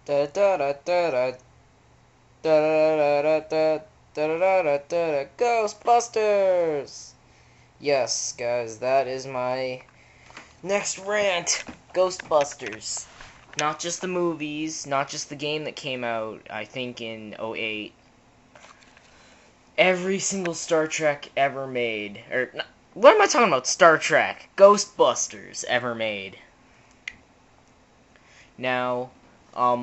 Da da da da da da da da da da Ghostbusters! Yes, guys, that is my next rant. Ghostbusters. Not just the movies, not just the game that came out, I think in '08. Every single Star Trek ever made. What am I talking about? Star Trek. Ghostbusters ever made. Now, a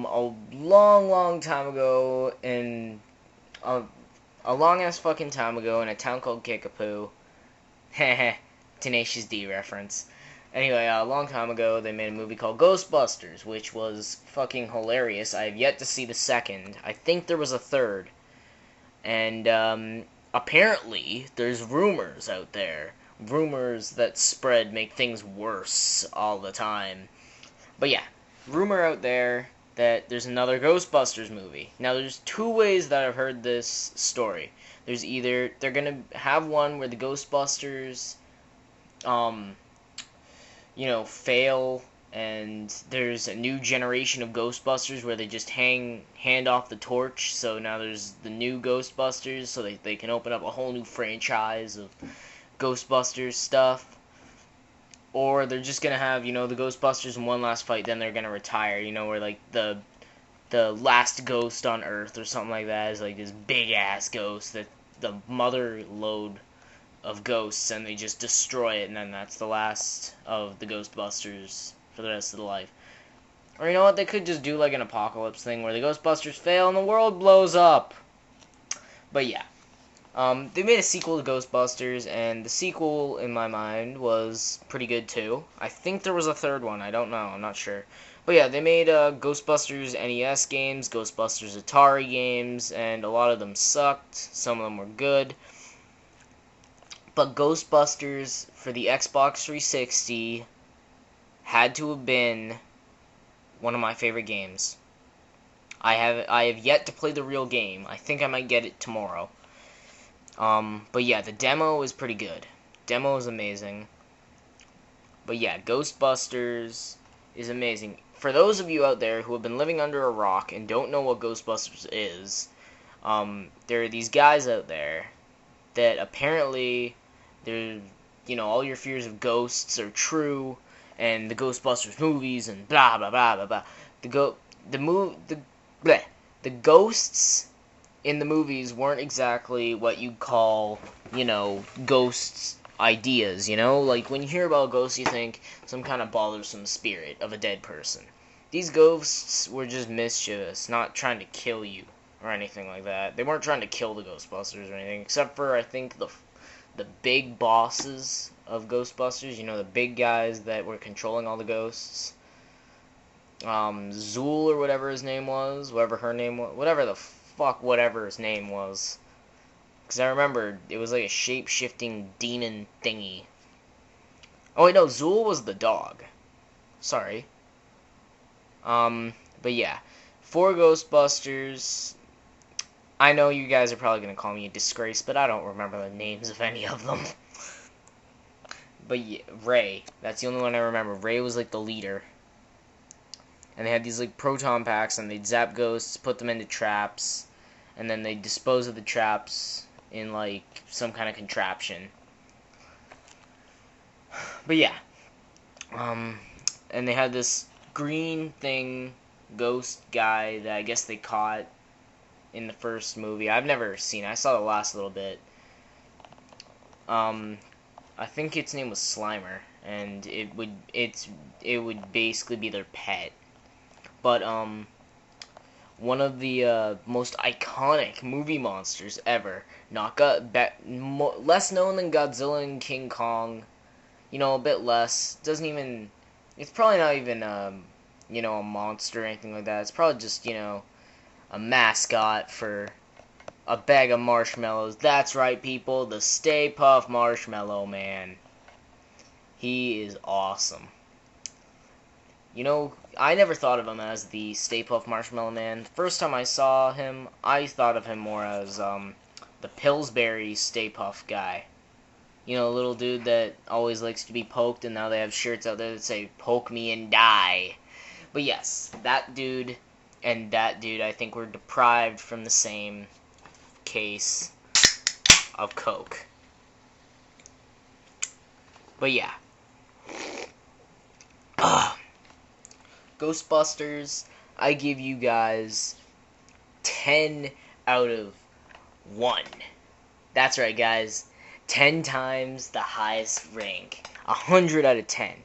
long time ago in a long ass fucking time ago in a town called Kickapoo. Heh, Tenacious D reference. Anyway, a long time ago, they made a movie called Ghostbusters, which was fucking hilarious. I have yet to see the second. I think there was a third. And, apparently, there's rumors out there. Rumors that spread make things worse all the time. But yeah, rumor out there that there's another Ghostbusters movie. Now, there's two ways that I've heard this story. There's either they're gonna have one where the Ghostbusters, um, fail, and there's a new generation of Ghostbusters where they just hand off the torch. So now there's the new Ghostbusters, so they can open up a whole new franchise of Ghostbusters stuff. Or they're just gonna have, the Ghostbusters in one last fight, then they're gonna retire, where like the last ghost on Earth or something like that is like this big ass ghost that the mother lode of ghosts, and they just destroy it, and then that's the last of the Ghostbusters for the rest of the life. Or you know what, they could just do like an apocalypse thing where the Ghostbusters fail and the world blows up. But yeah. They made a sequel to Ghostbusters, and the sequel, in my mind, was pretty good too. I think there was a third one. I don't know. I'm not sure. But yeah, they made Ghostbusters NES games, Ghostbusters Atari games, and a lot of them sucked. Some of them were good. But Ghostbusters for the Xbox 360 had to have been one of my favorite games. I have yet to play the real game. I think I might get it tomorrow. But yeah, the demo is pretty good. Demo is amazing. But yeah, Ghostbusters is amazing. For those of you out there who have been living under a rock and don't know what Ghostbusters is, there are these guys out there that apparently they're, all your fears of ghosts are true, and the Ghostbusters movies and blah blah blah blah blah. The ghosts in the movies weren't exactly what you'd call, ghosts ideas, Like, when you hear about ghosts, you think some kind of bothersome spirit of a dead person. These ghosts were just mischievous, not trying to kill you or anything like that. They weren't trying to kill the Ghostbusters or anything, except for, I think, the big bosses of Ghostbusters, the big guys that were controlling all the ghosts. Zool or whatever his name was, whatever her name was, whatever his name was. Because I remember it was like a shape-shifting demon thingy. Oh wait, no, Zool was the dog. Sorry. But yeah. For Ghostbusters, I know you guys are probably going to call me a disgrace, but I don't remember the names of any of them. But yeah, Ray. That's the only one I remember. Ray was like the leader. And they had these like proton packs, and they'd zap ghosts, put them into traps, and then they'd dispose of the traps in like some kind of contraption. But yeah, and they had this green thing, ghost guy that I guess they caught in the first movie. I've never seen it. I saw the last little bit. I think its name was Slimer, and it would basically be their pet. But, one of the most iconic movie monsters ever, less known than Godzilla and King Kong, a bit less, it's probably not even, a monster or anything like that. It's probably just, a mascot for a bag of marshmallows. That's right, people, the Stay Puft Marshmallow Man. He is awesome. I never thought of him as the Stay Puft Marshmallow Man. The first time I saw him, I thought of him more as the Pillsbury Stay Puft guy. A little dude that always likes to be poked, and now they have shirts out there that say, "Poke me and die." But yes, that dude, And that dude, I think we're deprived from the same case of Coke. But yeah. Ghostbusters, I give you guys 10 out of 1. That's right, guys. 10 times the highest rank. 100 out of 10.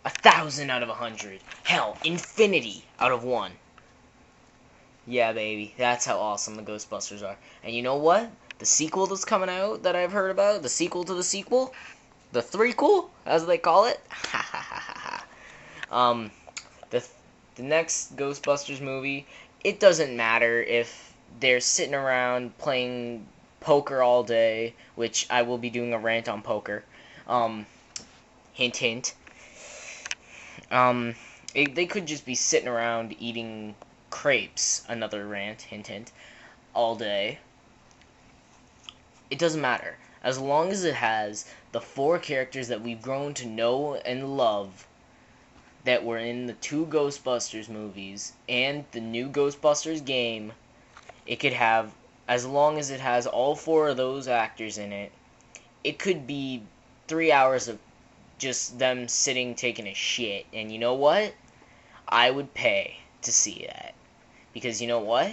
1,000 out of 100. Hell, infinity out of 1. Yeah, baby. That's how awesome the Ghostbusters are. And you know what? The sequel that's coming out that I've heard about, the sequel to the sequel, the threequel, as they call it. The the next Ghostbusters movie, it doesn't matter if they're sitting around playing poker all day, which I will be doing a rant on poker. Hint, hint. They could just be sitting around eating crepes, another rant, hint, hint, all day. It doesn't matter. As long as it has the 4 characters that we've grown to know and love that were in the 2 Ghostbusters movies and the new Ghostbusters game, it could have, as long as it has all 4 of those actors in it, it could be 3 hours of just them sitting taking a shit. And you know what? I would pay to see that. Because you know what?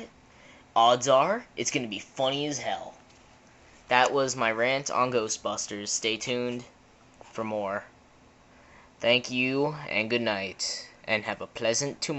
Odds are, it's going to be funny as hell. That was my rant on Ghostbusters. Stay tuned for more. Thank you, and good night. And have a pleasant tomorrow.